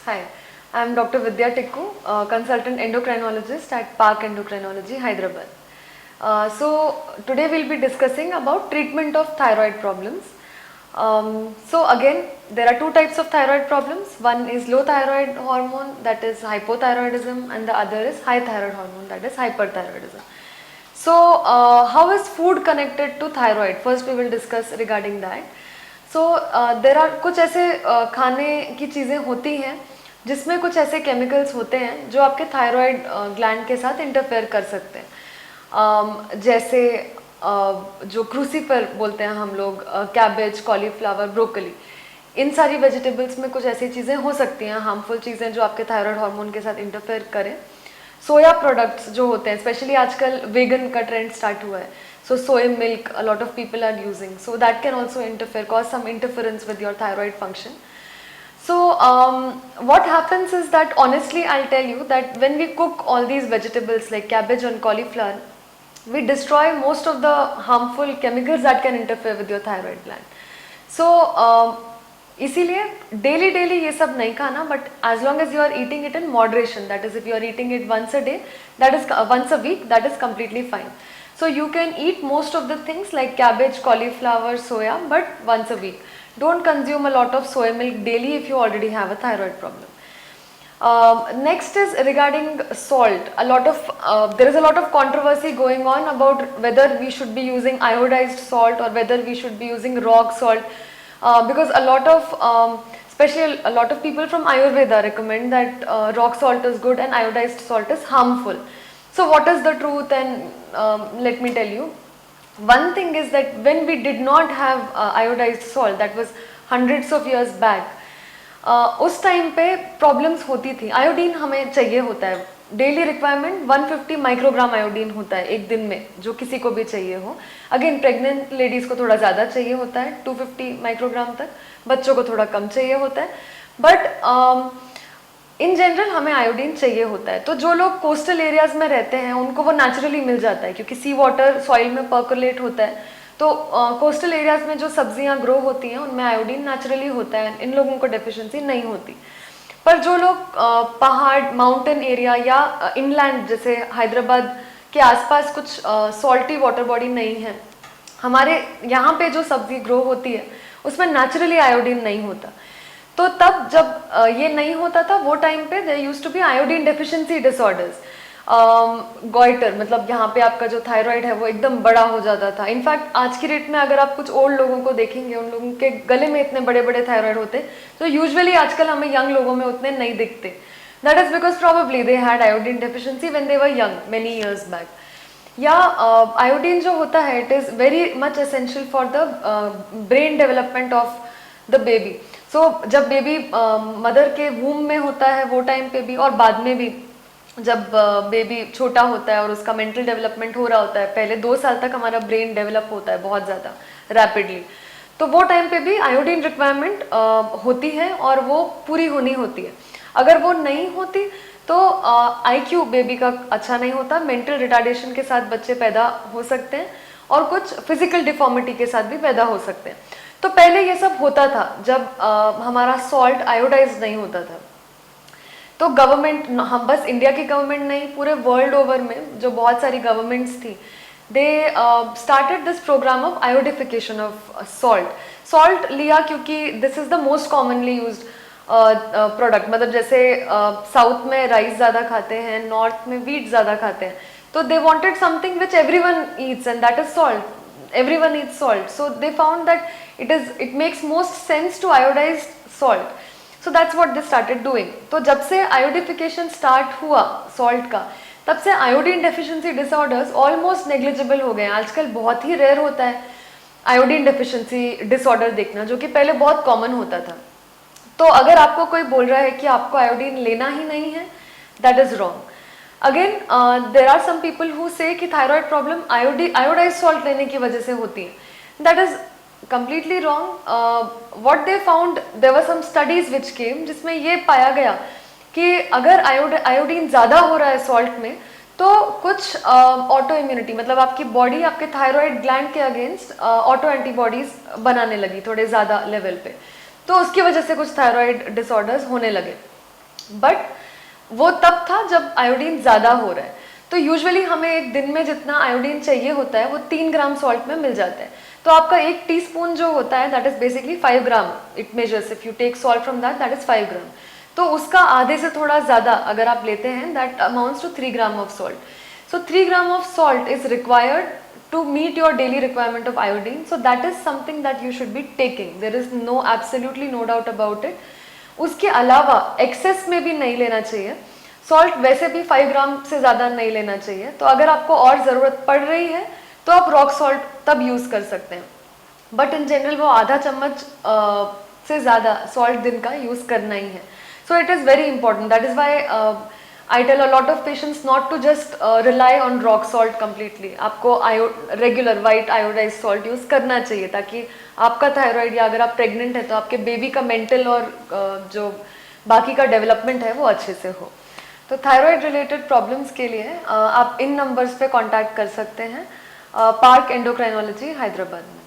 Hi, I am Dr. Vidya Tikku, consultant endocrinologist at Park Endocrinology, Hyderabad. Today we'll be discussing about treatment of thyroid problems. So again, there are two types of thyroid problems. One is low thyroid hormone, that is hypothyroidism, and the other is high thyroid hormone, that is hyperthyroidism. So how is food connected to thyroid? First we will discuss regarding that. There are कुछ ऐसे खाने की चीज़ें होती हैं जिसमें कुछ ऐसे केमिकल्स होते हैं जो आपके थायराइड ग्लैंड के साथ इंटरफेयर कर सकते हैं, जैसे जो क्रूसीफर बोलते हैं हम लोग, कैबेज, कॉलीफ्लावर, ब्रोकली, इन सारी वेजिटेबल्स में कुछ ऐसी चीज़ें हो सकती हैं, हार्मफुल चीज़ें जो आपके थायराइड हार्मोन के साथ इंटरफेयर करें. सोया प्रोडक्ट्स जो होते हैं, स्पेशली आजकल वेगन का ट्रेंड स्टार्ट हुआ है, so soy milk a lot of people are using, so that can also cause some interference with your thyroid function. So what happens is that, honestly I'll tell you that when we cook all these vegetables like cabbage and cauliflower, we destroy most of the harmful chemicals that can interfere with your thyroid gland. So इसीलिए daily ये सब नहीं खाना, but as long as you are eating it in moderation, that is if you are eating it once a day, that is once a week, that is completely fine. So you can eat most of the things like cabbage, cauliflower, soya, but once a week. Don't consume a lot of soy milk daily if you already have a thyroid problem. Next is regarding salt. There is a lot of controversy going on about whether we should be using iodized salt or whether we should be using rock salt, because a lot of people from Ayurveda recommend that rock salt is good and iodized salt is harmful. So what is the truth? And let me tell you, one thing is that when we did not have iodized salt, that was hundreds of years back, उस time पे problems होती थी. Iodine हमें चाहिए होता है, daily requirement 150 microgram iodine होता है एक दिन में, जो किसी को भी चाहिए हो. अगेन प्रेग्नेंट लेडीज़ को थोड़ा ज़्यादा चाहिए होता है, 250 माइक्रोग्राम तक, बच्चों को थोड़ा कम चाहिए होता है, बट इन जनरल हमें आयोडीन चाहिए होता है. तो जो लोग कोस्टल एरियाज में रहते हैं उनको वो नेचुरली मिल जाता है, क्योंकि सी वाटर सॉइल में पर्कुलेट होता है. तो कोस्टल एरियाज में जो सब्जियां ग्रो होती हैं उनमें आयोडीन नेचुरली होता है, इन लोगों को डेफिशिएंसी नहीं होती. पर जो लोग पहाड़, माउंटेन एरिया या इनलैंड जैसे हैदराबाद के आसपास कुछ सॉल्टी वाटर बॉडी नहीं है, हमारे यहाँ पे जो सब्जी ग्रो होती है उसमें नेचुरली आयोडीन नहीं होता. तो तब जब ये नहीं होता था, वो टाइम पे there used to be iodine deficiency disorders. Goitre, मतलब यहाँ पे आपका जो थायराइड है वो एकदम बड़ा हो जाता था. इनफैक्ट आज की डेट में अगर आप कुछ ओल्ड लोगों को देखेंगे, उन लोगों के गले में इतने बड़े बड़े थायराइड होते, तो यूजुअली आजकल हमें यंग लोगों में उतने नहीं दिखते. That is because probably they had iodine deficiency when they were young many years back. या आयोडीन जो होता है, it is very much essential for the brain development of the baby. So जब बेबी मदर के वूम में होता है वो टाइम पे भी, और बाद में भी जब बेबी छोटा होता है और उसका मेंटल डेवलपमेंट हो रहा होता है, पहले 2 साल तक हमारा ब्रेन डेवलप होता है बहुत ज़्यादा रैपिडली, तो वो टाइम पे भी आयोडीन रिक्वायरमेंट होती है और वो पूरी होनी होती है. अगर वो नहीं होती तो IQ बेबी का अच्छा नहीं होता, मेंटल रिटार्डेशन के साथ बच्चे पैदा हो सकते हैं और कुछ फिजिकल डिफॉर्मिटी के साथ भी पैदा हो सकते हैं. तो पहले ये सब होता था जब हमारा सॉल्ट आयोडाइज नहीं होता था. तो गवर्नमेंट, हम बस इंडिया की गवर्नमेंट नहीं, पूरे वर्ल्ड ओवर में जो बहुत सारी गवर्नमेंट्स थी, they started this programme of iodification of salt. Salt लिया क्योंकि this is the most commonly used product. मतलब जैसे साउथ में राइस ज़्यादा खाते हैं, नॉर्थ में वीट ज़्यादा खाते हैं, तो they wanted something which everyone Yeats and that is salt. Everyone eats salt, so they found that it makes most sense to iodize salt. So that's what they started doing. तो जब से आयोडिफिकेशन start हुआ salt का, तब से iodine deficiency disorders almost negligible हो गए. आजकल बहुत ही रेयर होता है आयोडीन डेफिशिएंसी डिसऑर्डर देखना, जो कि पहले बहुत कॉमन होता था. तो अगर आपको कोई बोल रहा है कि आपको आयोडीन लेना ही नहीं है, that is wrong. Again there are some people who say कि थायराइड प्रॉब्लम आयोडाइज सॉल्ट लेने की वजह से होती है. That is completely wrong. What they found, there were some studies which came जिसमें ये पाया गया कि अगर आयोडीन ज़्यादा हो रहा है सॉल्ट में, तो कुछ ऑटो इम्यूनिटी, मतलब आपकी बॉडी आपके थायराइड ग्लैंड के अगेंस्ट ऑटो एंटीबॉडीज बनाने लगी थोड़े ज़्यादा लेवल पे, तो उसकी वजह से कुछ थायराइड डिसऑर्डर्स होने लगे. बट वो तब था जब आयोडीन ज़्यादा हो रहा है। तो यूजुअली हमें एक दिन में जितना आयोडीन चाहिए होता है वो 3 ग्राम सॉल्ट में मिल जाता है। तो आपका 1 टीस्पून जो होता है that is basically 5 gram, it measures if you take salt from that is 5 gram. तो उसका आधे से थोड़ा ज़्यादा अगर आप लेते हैं that amounts to 3 gram of salt. So 3 gram of salt is required to meet your daily requirement of iodine. So that is something that you should be taking. There is no absolutely no doubt about it. उसके अलावा access में भी नहीं लेना चाहिए। Salt वैसे भी 5 ग्राम से ज़्यादा नहीं लेना चाहिए। तो अगर आपको और ज़रूरत पड़ रही है तो आप रॉक सॉल्ट तब यूज़ कर सकते हैं, बट इन जनरल वो आधा चम्मच से ज़्यादा सॉल्ट दिन का यूज़ करना ही है। So it is very important, that is why I tell a lot of patients not to just rely on rock salt completely. आपको regular white iodise salt use करना चाहिए ताकि आपका थायराइड या अगर आप प्रेग्नेंट है तो आपके बेबी का मेंटल और जो बाकी का डेवलपमेंट है वो अच्छे से हो। तो थायराइड रिलेटेड प्रॉब्लम्स के लिए आप इन नंबर्स पे कांटेक्ट कर सकते हैं पार्क एंडोक्राइनोलॉजी हैदराबाद में।